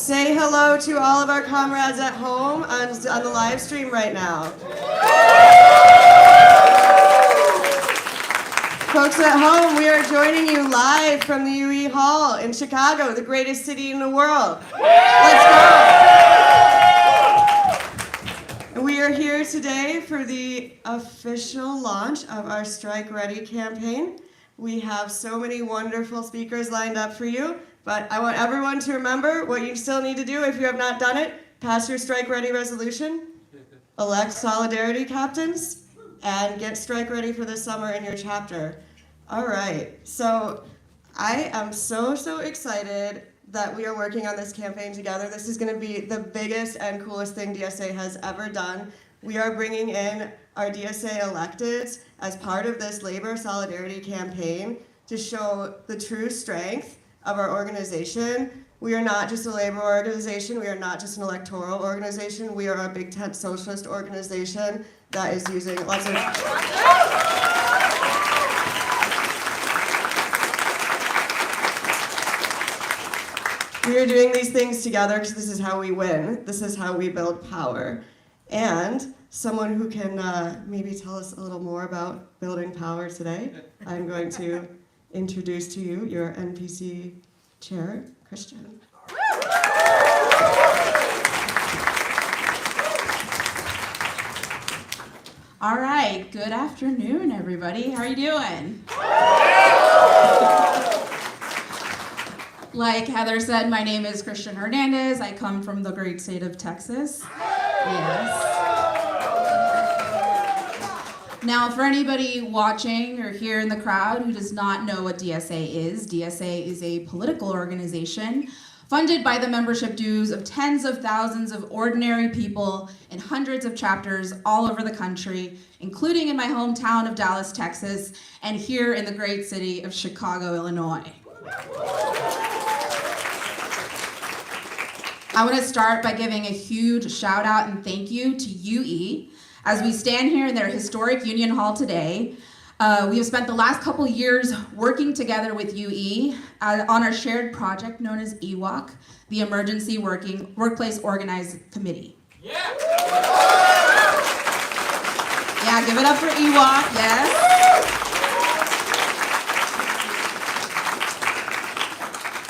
Say hello to all of our comrades at home on the live stream right now. Folks at home, we are joining you live from the UE Hall in Chicago, the greatest city in the world. Let's go! And we are here today for the official launch of our Strike Ready campaign. We have so many wonderful speakers lined up for you, but I want everyone to remember what you still need to do if you have not done it. Pass your Strike Ready resolution, elect Solidarity captains, and get Strike Ready for the summer in your chapter. All right, so I am so excited that we are working on this campaign together. This is going to be the biggest and coolest thing DSA has ever done. We are bringing in our DSA electeds as part of this labor solidarity campaign to show the true strength of our organization. We are not just a labor organization. We are not just an electoral organization. We are a big tent socialist organization that is using lots of... We are doing these things together because this is how we win. This is how we build power. And someone who can maybe tell us a little more about building power today, I'm going to introduce to you your NPC chair, Christian. All right, good afternoon, everybody. How are you doing? Like Heather said, my name is Christian Hernandez. I come from the great state of Texas. Yes. Now, for anybody watching or here in the crowd who does not know what DSA is a political organization funded by the membership dues of tens of thousands of ordinary people in hundreds of chapters all over the country, including in my hometown of Dallas, Texas, and here in the great city of Chicago, Illinois. I want to start by giving a huge shout out and thank you to UE. As we stand here in their historic Union Hall today, we have spent the last couple years working together with UE on our shared project known as EWOC, the Emergency Workplace Organized Committee. Yeah, give it up for EWOC, yes.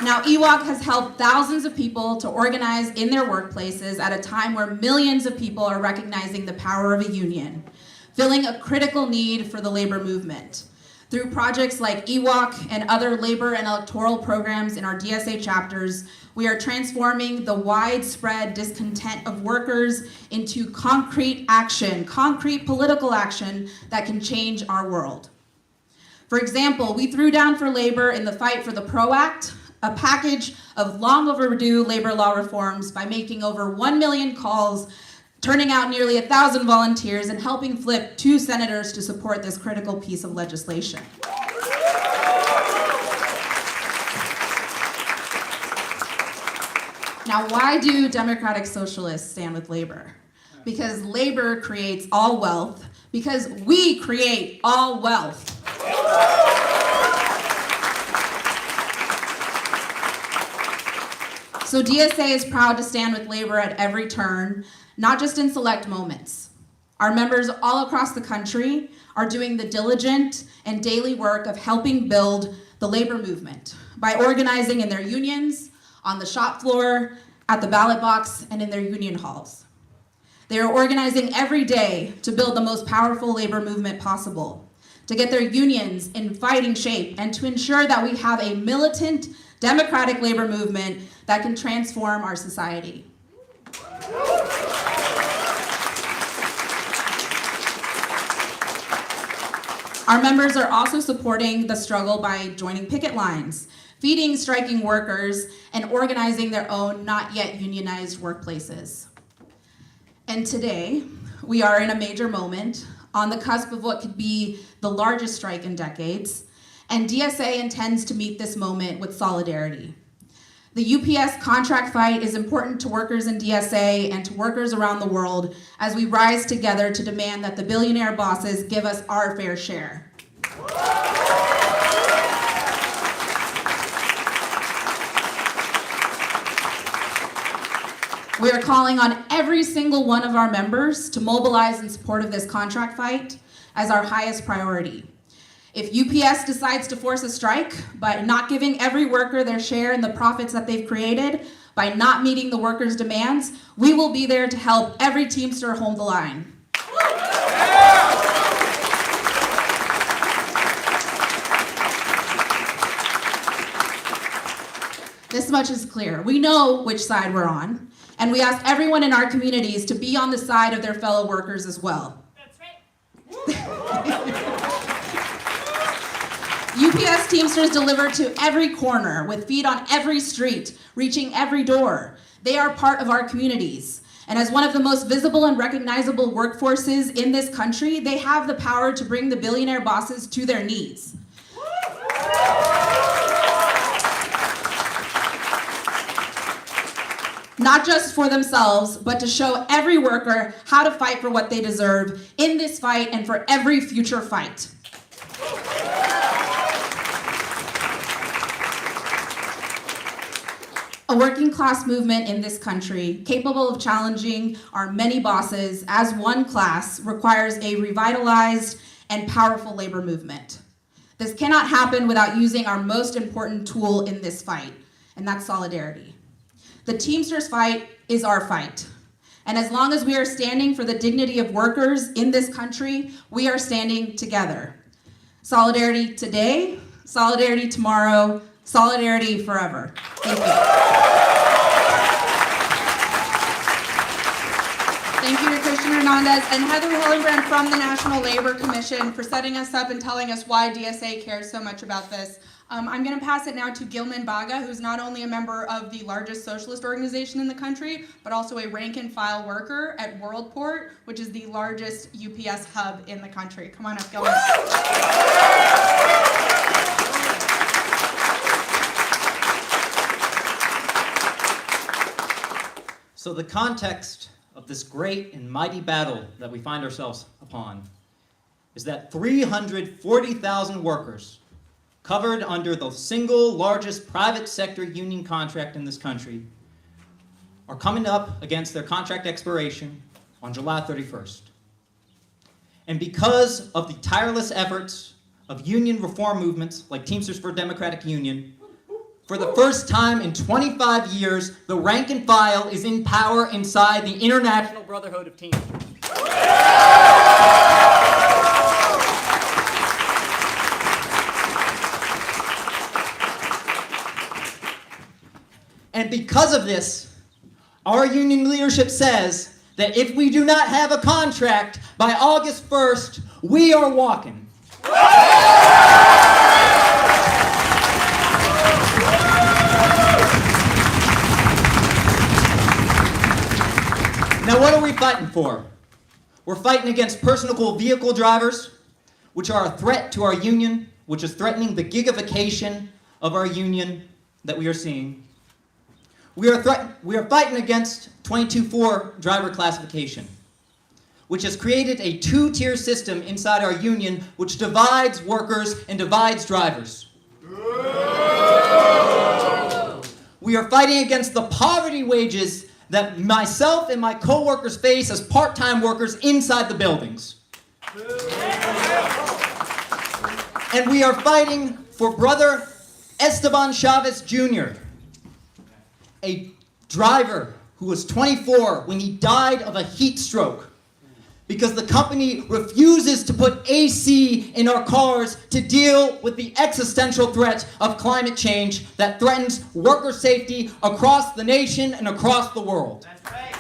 Now, EWOC has helped thousands of people to organize in their workplaces at a time where millions of people are recognizing the power of a union, filling a critical need for the labor movement. Through projects like EWOC and other labor and electoral programs in our DSA chapters, we are transforming the widespread discontent of workers into concrete action, concrete political action that can change our world. For example, we threw down for labor in the fight for the PRO Act, a package of long overdue labor law reforms by making over 1 million calls, turning out nearly 1,000 volunteers, and helping flip 2 senators to support this critical piece of legislation. Now, why do Democratic Socialists stand with labor? Because labor creates all wealth, because we create all wealth. So DSA is proud to stand with labor at every turn, not just in select moments. Our members all across the country are doing the diligent and daily work of helping build the labor movement by organizing in their unions, on the shop floor, at the ballot box, and in their union halls. They are organizing every day to build the most powerful labor movement possible, to get their unions in fighting shape, and to ensure that we have a militant, democratic labor movement that can transform our society. Our members are also supporting the struggle by joining picket lines, feeding striking workers, and organizing their own not yet unionized workplaces. And today, we are in a major moment on the cusp of what could be the largest strike in decades, and DSA intends to meet this moment with solidarity. The UPS contract fight is important to workers in DSA and to workers around the world as we rise together to demand that the billionaire bosses give us our fair share. We are calling on every single one of our members to mobilize in support of this contract fight as our highest priority. If UPS decides to force a strike by not giving every worker their share in the profits that they've created, by not meeting the workers' demands, we will be there to help every Teamster hold the line. This much is clear. We know which side we're on, and we ask everyone in our communities to be on the side of their fellow workers as well. That's right. UPS Teamsters deliver to every corner with feet on every street, reaching every door. They are part of our communities. And as one of the most visible and recognizable workforces in this country, they have the power to bring the billionaire bosses to their knees. Not just for themselves, but to show every worker how to fight for what they deserve in this fight and for every future fight. A working class movement in this country, capable of challenging our many bosses as one class, requires a revitalized and powerful labor movement. This cannot happen without using our most important tool in this fight, and that's solidarity. The Teamsters fight is our fight. And as long as we are standing for the dignity of workers in this country, we are standing together. Solidarity today, solidarity tomorrow, solidarity forever. Thank you. Thank you to Christian Hernandez and Heather Hillenbrand from the National Labor Commission for setting us up and telling us why DSA cares so much about this. I'm going to pass it now to Gilman Baga, who's not only a member of the largest socialist organization in the country, but also a rank-and-file worker at WorldPort, which is the largest UPS hub in the country. Come on up, Gilman. So the context of this great and mighty battle that we find ourselves upon is that 340,000 workers covered under the single largest private sector union contract in this country are coming up against their contract expiration on July 31st. And because of the tireless efforts of union reform movements like Teamsters for Democratic Union, for the first time in 25 years, the rank and file is in power inside the International Brotherhood of Teamsters. And because of this, our union leadership says that if we do not have a contract by August 1st, we are walking. Now, what are we fighting for? We're fighting against personal vehicle drivers, which are a threat to our union, which is threatening the gigification of our union that we are seeing. We are fighting against 22-4 driver classification, which has created a two-tier system inside our union which divides workers and divides drivers. We are fighting against the poverty wages that myself and my co-workers face as part-time workers inside the buildings. And we are fighting for brother Esteban Chavez Jr., a driver who was 24 when he died of a heat stroke because the company refuses to put AC in our cars to deal with the existential threat of climate change that threatens worker safety across the nation and across the world. That's right.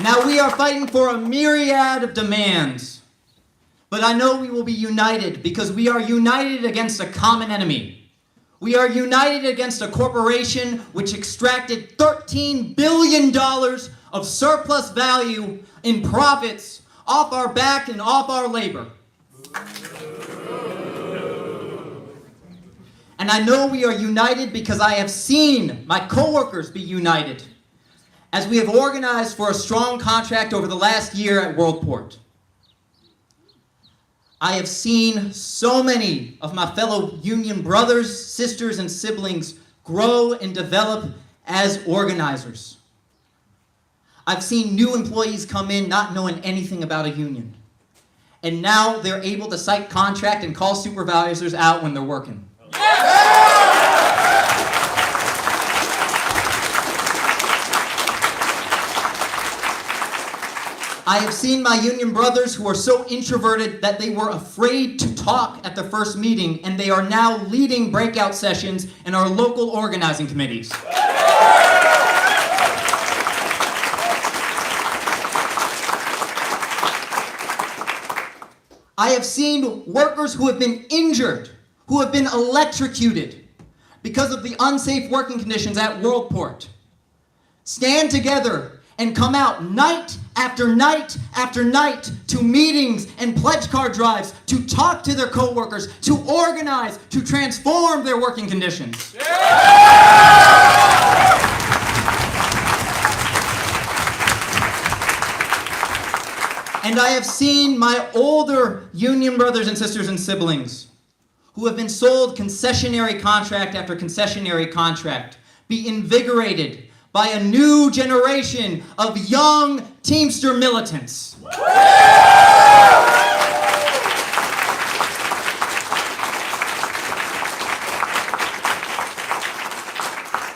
Now we are fighting for a myriad of demands, but I know we will be united because we are united against a common enemy. We are united against a corporation which extracted $13 billion of surplus value in profits off our back and off our labor. And I know we are united because I have seen my coworkers be united as we have organized for a strong contract over the last year at WorldPort. I have seen so many of my fellow union brothers, sisters, and siblings grow and develop as organizers. I've seen new employees come in not knowing anything about a union. And now they're able to cite contract and call supervisors out when they're working. I have seen my union brothers who are so introverted that they were afraid to talk at the first meeting, and they are now leading breakout sessions in our local organizing committees. I have seen workers who have been injured, who have been electrocuted because of the unsafe working conditions at Worldport, stand together and come out night after night after night to meetings and pledge card drives to talk to their coworkers, to organize, to transform their working conditions. And I have seen my older union brothers and sisters and siblings who have been sold concessionary contract after concessionary contract be invigorated by a new generation of young Teamster militants.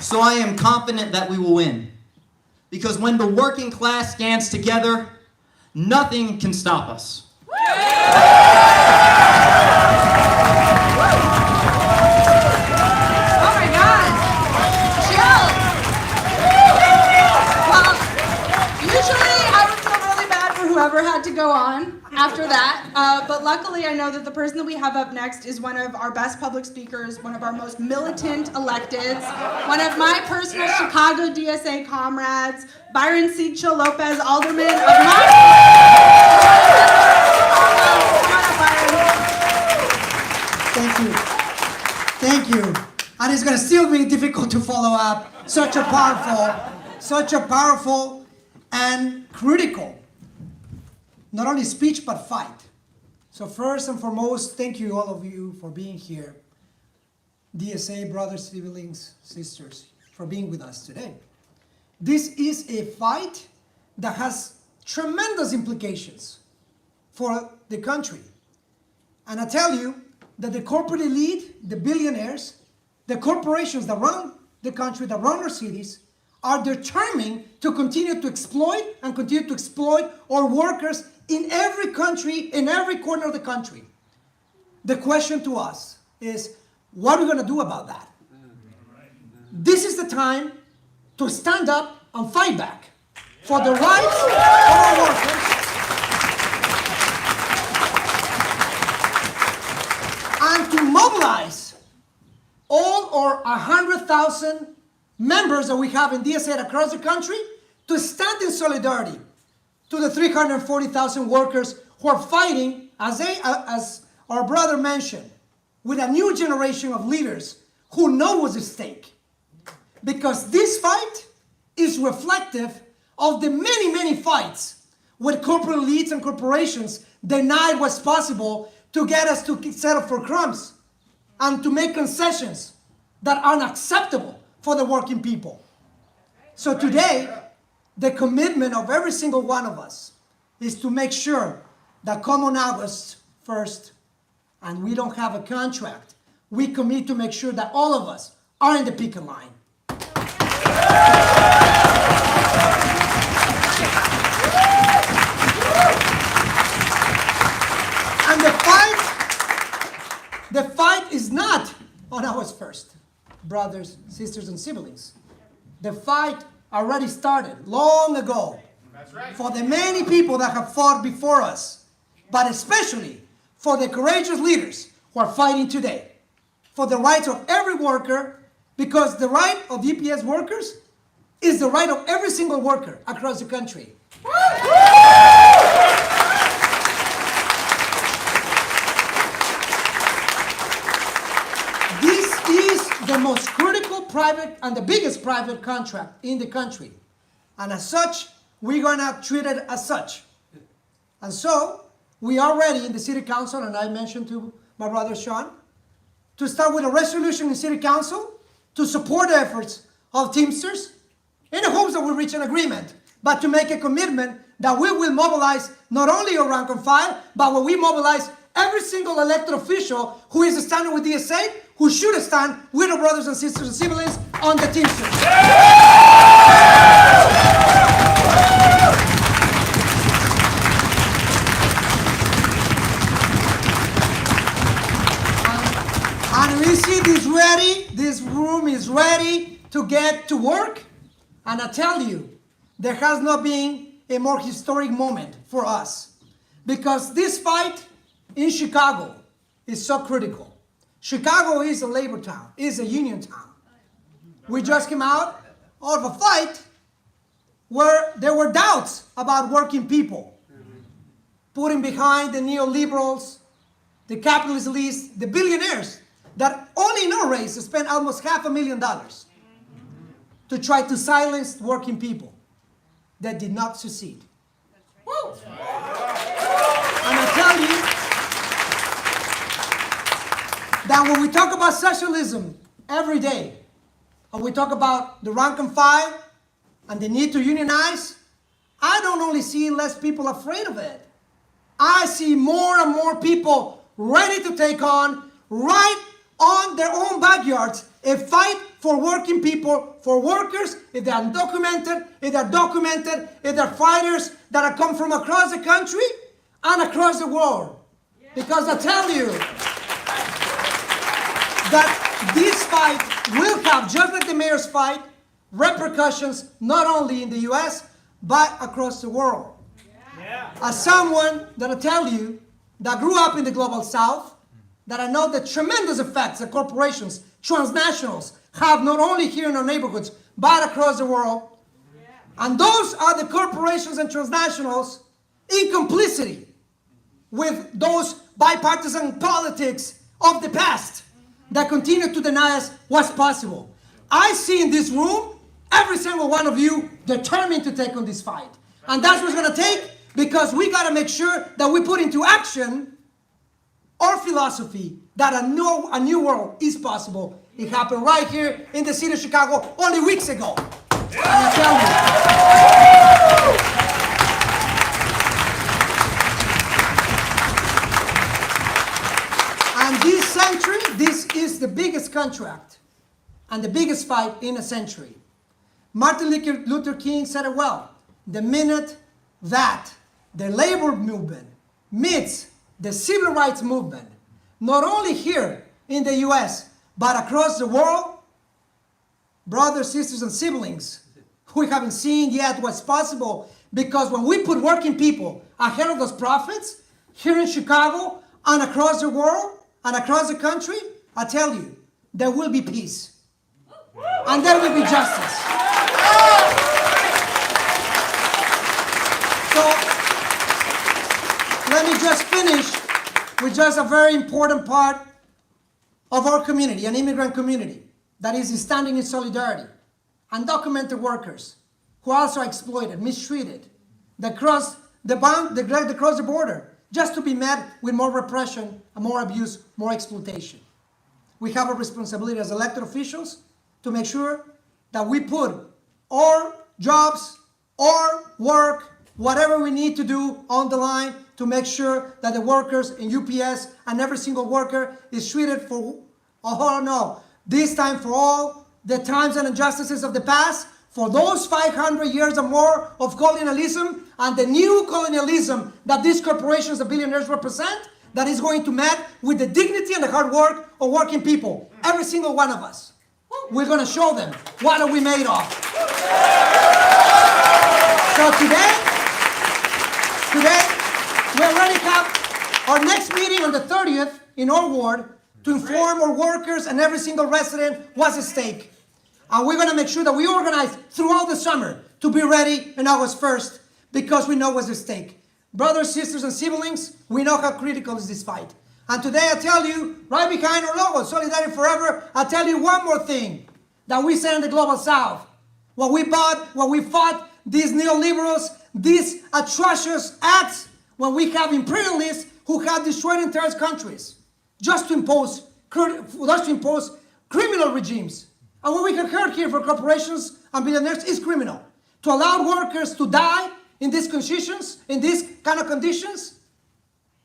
So I am confident that we will win. Because when the working class stands together, nothing can stop us. Oh my God! Jill! Well, usually I would feel really bad for whoever had to go on after that, but luckily I know that the person that we have up next is one of our best public speakers, one of our most militant electeds, one of my personal Chicago DSA comrades, Byron Sitcho Lopez, Alderman of my... Come on up, Byron. Thank you. And it's going to still be difficult to follow up such a powerful and critical, not only speech, but fight. So first and foremost, thank you, all of you, for being here. DSA brothers, siblings, sisters, for being with us today. This is a fight that has tremendous implications for the country. And I tell you that the corporate elite, the billionaires, the corporations that run the country, that run our cities, are determined to continue to exploit and continue to exploit our workers in every country, in every corner of the country. The question to us is, what are we going to do about that? This is the time to stand up and fight back for the rights of our workers and to mobilize all our 100,000 members that we have in DSA across the country to stand in solidarity to the 340,000 workers who are fighting, as our brother mentioned, with a new generation of leaders who know what's at stake. Because this fight is reflective of the many, many fights where corporate elites and corporations denied what's possible to get us to settle for crumbs and to make concessions that are unacceptable for the working people. So today, the commitment of every single one of us is to make sure that come on August 1st, and we don't have a contract, we commit to make sure that all of us are in the picket line. And the fight is not on August 1st, brothers, sisters, and siblings. The fight already started long ago. That's right. For the many people that have fought before us, but especially for the courageous leaders who are fighting today. For the rights of every worker, because the right of EPS workers is the right of every single worker across the country. This is the most critical private and the biggest private contract in the country. And as such, we're gonna treat it as such. And so, we are ready in the City Council, and I mentioned to my brother Sean, to start with a resolution in City Council to support the efforts of Teamsters in the hopes that we'll reach an agreement, but to make a commitment that we will mobilize not only your rank and file, but when we mobilize every single elected official who is standing with DSA, who should stand with our brothers and sisters and siblings on the Teamsters. And we see this room is ready to get to work. And I tell you, there has not been a more historic moment for us. Because this fight in Chicago is so critical. Chicago is a labor town, is a union town. We just came out of a fight where there were doubts about working people. Putting behind the neoliberals, the capitalist elites, the billionaires that only in our race spent almost $500,000 to try to silence working people that did not succeed. Woo! And I tell you that when we talk about socialism every day, and we talk about the rank and file and the need to unionize, I don't only see less people afraid of it. I see more and more people ready to take on, right on their own backyards, a fight for working people, for workers, if they're undocumented, if they're documented, if they're fighters that have come from across the country and across the world. Because I tell you that this fight will have, just like the mayor's fight, repercussions not only in the US, but across the world. As someone that I tell you that grew up in the global south, that I know the tremendous effects that corporations, transnationals, have not only here in our neighborhoods, but across the world. And those are the corporations and transnationals in complicity with those bipartisan politics of the past that continue to deny us what's possible. I see in this room every single one of you determined to take on this fight. And that's what it's going to take, because we got to make sure that we put into action our philosophy that a new world is possible. It happened right here in the city of Chicago only weeks ago. And I tell you, and this century, this is the biggest contract and the biggest fight in a century. Martin Luther King said it well. The minute that the labor movement meets the civil rights movement, not only here in the US, but across the world, brothers, sisters, and siblings, we haven't seen yet what's possible, because when we put working people ahead of those profits, here in Chicago, and across the world, and across the country, I tell you, there will be peace. And there will be justice. So, let me just finish with just a very important part of our community, an immigrant community that is standing in solidarity. Undocumented workers who are also exploited, mistreated, that cross the border just to be met with more repression, and more abuse, more exploitation. We have a responsibility as elected officials to make sure that we put our jobs, our work, whatever we need to do on the line to make sure that the workers in UPS and every single worker is treated for, oh no, this time for all the times and injustices of the past, for those 500 years or more of colonialism and the new colonialism that these corporations and billionaires represent, that is going to met with the dignity and the hard work of working people. Every single one of us. We're going to show them what are we made of. So today, we already have our next meeting on the 30th in our ward to inform our workers and every single resident what's at stake. And we're going to make sure that we organize throughout the summer to be ready on August 1st, because we know what's at stake. Brothers, sisters, and siblings, we know how critical is this fight. And today I tell you, right behind our logo, Solidarity Forever, I tell you one more thing that we say in the Global South. What we fought, these neoliberals, these atrocious acts, when we have imperialists who have destroyed entire countries just to impose criminal regimes. And what we have heard here for corporations and billionaires is criminal. To allow workers to die in these conditions, in these kind of conditions,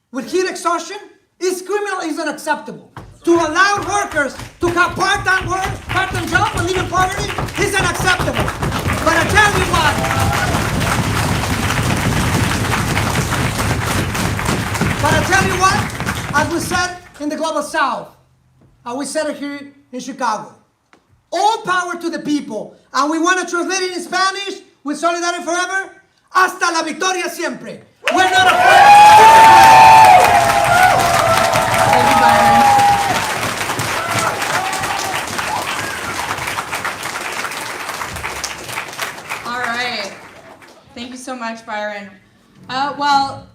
with heat exhaustion, is criminal, is unacceptable. To allow workers to have part-time work, part-time job and live in poverty is unacceptable. But I tell you what, as we said in the Global South, and we said it here in Chicago, all power to the people. And we want to translate it in Spanish with Solidarity Forever. Hasta la victoria siempre. We're not afraid. Thank you, Byron. All right. Thank you so much, Byron. Well,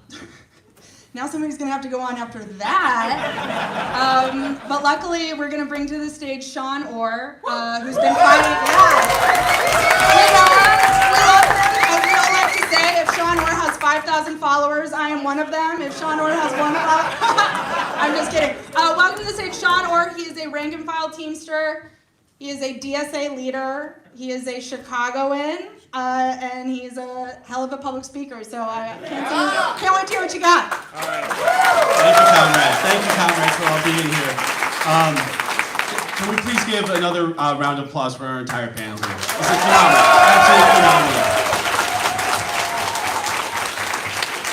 now somebody's going to have to go on after that. But luckily, we're going to bring to the stage Sean Orr, who's been fighting. We love him. As we all like to say, if Sean Orr has 5,000 followers, I am one of them. If Sean Orr has one, I'm just kidding. Welcome to the stage, Sean Orr. He is a rank and file Teamster. He is a DSA leader. He is a Chicagoan. And he's a hell of a public speaker, so I can't wait to hear what you got. All right. Thank you, comrades, for all being here. Can we please give another round of applause for our entire panel here? This is phenomenal. Absolutely phenomenal.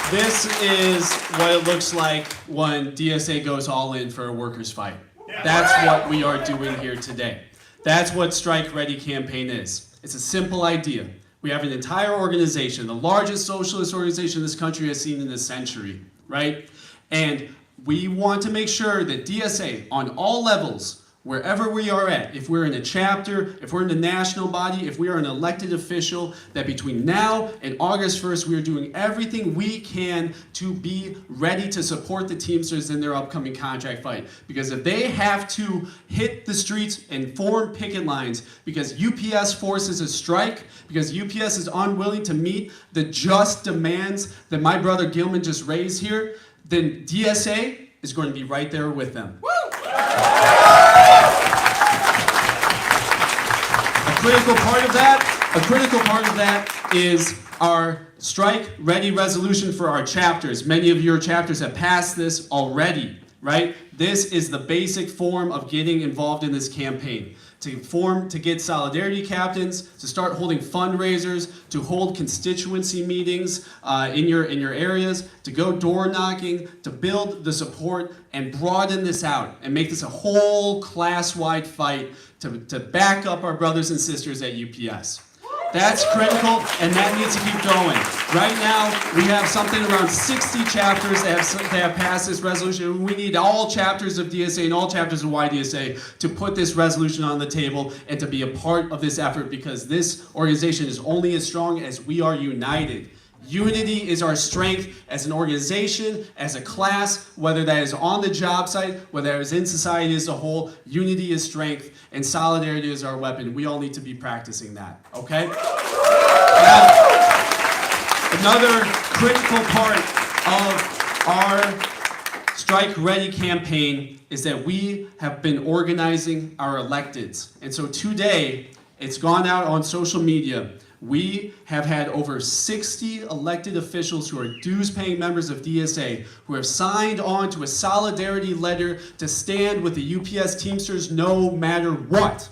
This is what it looks like when DSA goes all in for a workers' fight. That's what we are doing here today. That's what Strike Ready campaign is. It's a simple idea. We have an entire organization, the largest socialist organization this country has seen in a century, right? And we want to make sure that DSA, on all levels, wherever we are at, if we're in a chapter, if we're in the national body, if we are an elected official, that between now and August 1st, we are doing everything we can to be ready to support the Teamsters in their upcoming contract fight. Because if they have to hit the streets and form picket lines because UPS forces a strike, because UPS is unwilling to meet the just demands that my brother Gilman just raised here, then DSA is going to be right there with them. A critical part of that is our Strike Ready resolution for our chapters. Many of your chapters have passed this already, right? This is the basic form of getting involved in this campaign. To get solidarity captains, to start holding fundraisers, to hold constituency meetings in your areas, to go door knocking, to build the support and broaden this out and make this a whole class-wide fight to back up our brothers and sisters at UPS. That's critical, and that needs to keep going. Right now, we have something around 60 chapters that have passed this resolution. We need all chapters of DSA and all chapters of YDSA to put this resolution on the table and to be a part of this effort, because this organization is only as strong as we are united. Unity is our strength as an organization, as a class, whether that is on the job site, whether that is in society as a whole. Unity is strength, and solidarity is our weapon. We all need to be practicing that, okay? Now, another critical part of our Strike Ready campaign is that we have been organizing our electeds. And so today, it's gone out on social media. We have had over 60 elected officials who are dues-paying members of DSA who have signed on to a solidarity letter to stand with the UPS Teamsters no matter what.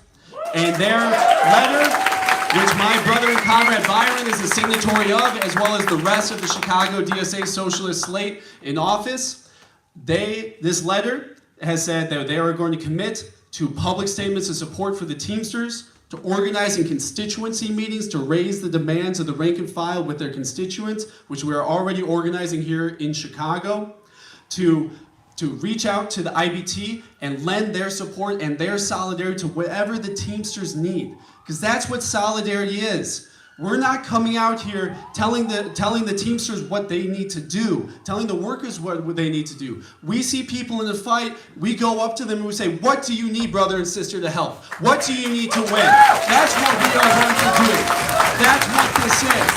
And their letter, which my brother and comrade Byron is the signatory of, as well as the rest of the Chicago DSA Socialist slate in office, this letter has said that they are going to commit to public statements of support for the Teamsters, to organizing constituency meetings to raise the demands of the rank and file with their constituents, which we are already organizing here in Chicago, to reach out to the IBT and lend their support and their solidarity to whatever the Teamsters need. Because that's what solidarity is. We're not coming out here telling the Teamsters what they need to do, telling the workers what they need to do. We see people in a fight, we go up to them and we say, what do you need, brother and sister, to help? What do you need to win? That's what we are going to do. That's what this is.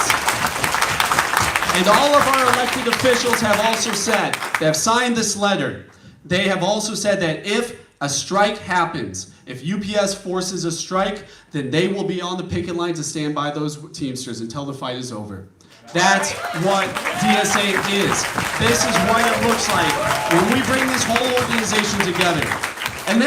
And all of our elected officials have also said, they have signed this letter. They have also said that if a strike happens, if UPS forces a strike, then they will be on the picket line to stand by those Teamsters until the fight is over. That's what DSA is. This is what it looks like when we bring this whole organization together. And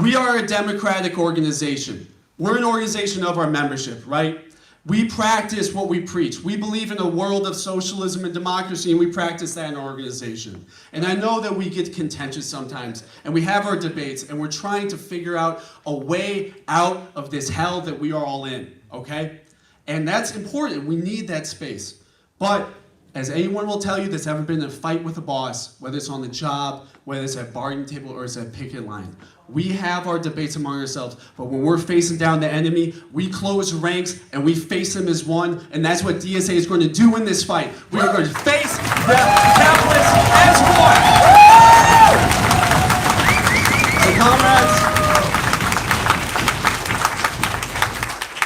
we are a democratic organization. We're an organization of our membership, right? We practice what we preach. We believe in a world of socialism and democracy, and we practice that in our organization. And I know that we get contentious sometimes, and we have our debates, and we're trying to figure out a way out of this hell that we are all in, okay? And that's important. We need that space. But as anyone will tell you that's ever been in a fight with a boss, whether it's on the job, whether it's at a bargaining table, or it's at a picket line, we have our debates among ourselves, but when we're facing down the enemy, we close ranks and we face them as one, and that's what DSA is going to do in this fight. We are going to face the capitalists as one. So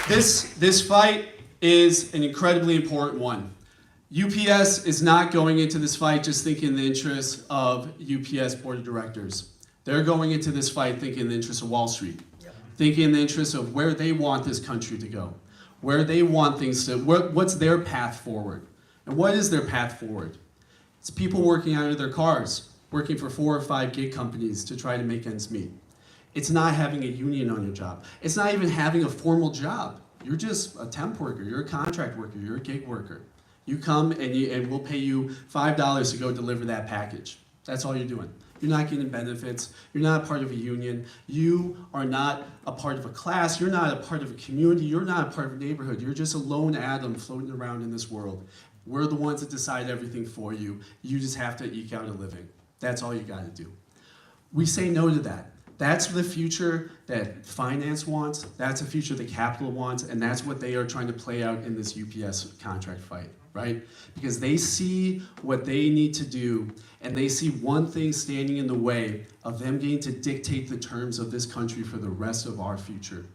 comrades, this fight is an incredibly important one. UPS is not going into this fight just thinking in the interests of UPS board of directors. They're going into this fight thinking in the interest of Wall Street, thinking in the interest of where they want this country to go, where they want things to, what's their path forward. And what is their path forward? It's people working out of their cars, working for 4 or 5 gig companies to try to make ends meet. It's not having a union on your job. It's not even having a formal job. You're just a temp worker, you're a contract worker, you're a gig worker. You come and we'll pay you $5 to go deliver that package. That's all you're doing. You're not getting benefits. You're not a part of a union. You are not a part of a class. You're not a part of a community. You're not a part of a neighborhood. You're just a lone atom floating around in this world. We're the ones that decide everything for you. You just have to eke out a living. That's all you got to do. We say no to that. That's the future that finance wants. That's the future that capital wants. And that's what they are trying to play out in this UPS contract fight, right? Because they see what they need to do, and they see one thing standing in the way of them getting to dictate the terms of this country for the rest of our future.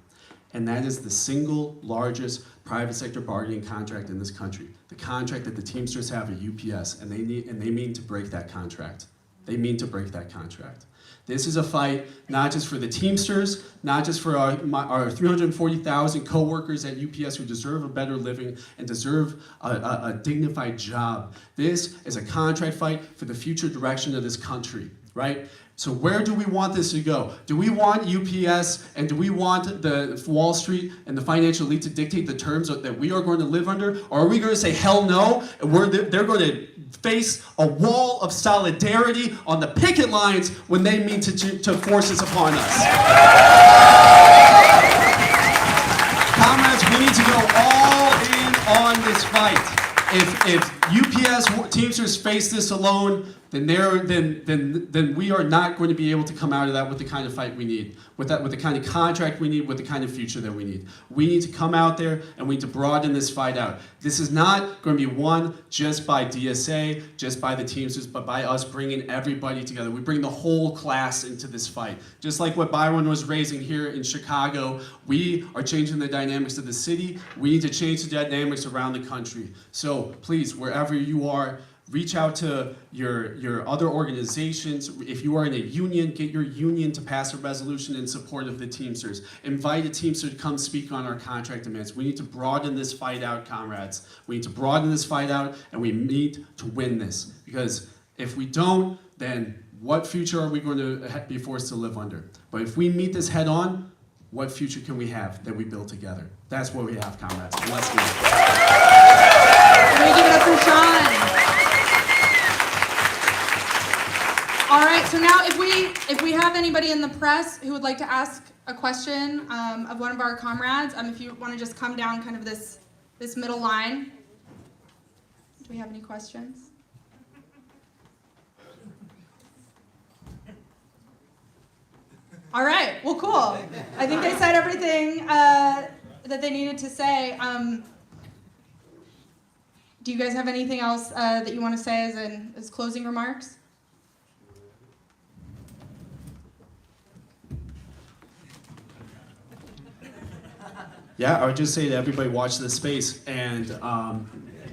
And that is the single largest private sector bargaining contract in this country. The contract that the Teamsters have at UPS, and they mean to break that contract. They mean to break that contract. This is a fight not just for the Teamsters, not just for our 340,000 coworkers at UPS who deserve a better living and deserve a dignified job. This is a contract fight for the future direction of this country, right? So where do we want this to go? Do we want UPS and do we want the Wall Street and the financial elite to dictate the terms that we are going to live under? Or are we going to say hell no, and they're going to face a wall of solidarity on the picket lines when they mean to force this upon us? Comrades, we need to go all in on this fight. If UPS Teamsters face this alone, then we are not going to be able to come out of that with the kind of fight we need, with the kind of contract we need, with the kind of future that we need. We need to come out there and we need to broaden this fight out. This is not going to be won just by DSA, just by the Teamsters, but by us bringing everybody together. We bring the whole class into this fight. Just like what Byron was raising here in Chicago, we are changing the dynamics of the city. We need to change the dynamics around the country. So please, wherever you are, reach out to your other organizations. If you are in a union, get your union to pass a resolution in support of the Teamsters. Invite a Teamster to come speak on our contract demands. We need to broaden this fight out, comrades. We need to broaden this fight out, and we need to win this. Because if we don't, then what future are we going to be forced to live under? But if we meet this head on, what future can we have that we build together? That's what we have, comrades. Let's do it. Can we give it up for Sean? All right, so now if we have anybody in the press who would like to ask a question of one of our comrades, if you want to just come down kind of this middle line. Do we have any questions? All right, well, cool. I think they said everything that they needed to say. Do you guys have anything else that you want to say as closing remarks? Yeah, I would just say to everybody, watch this space and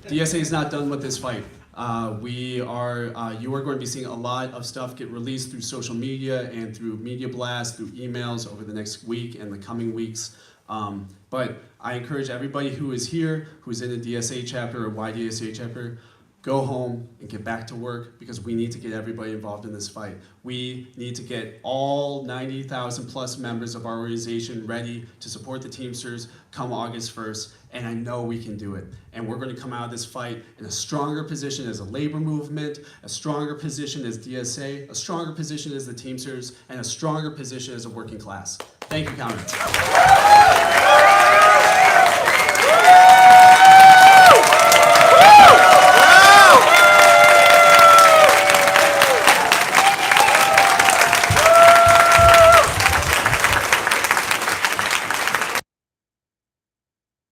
DSA is not done with this fight. You are going to be seeing a lot of stuff get released through social media and through media blasts, through emails over the next week and the coming weeks. But I encourage everybody who is here, who's in a DSA chapter or YDSA chapter, go home and get back to work, because we need to get everybody involved in this fight. We need to get all 90,000 plus members of our organization ready to support the Teamsters come August 1st, and I know we can do it. And we're going to come out of this fight in a stronger position as a labor movement, a stronger position as DSA, a stronger position as the Teamsters, and a stronger position as a working class. Thank you, Congress.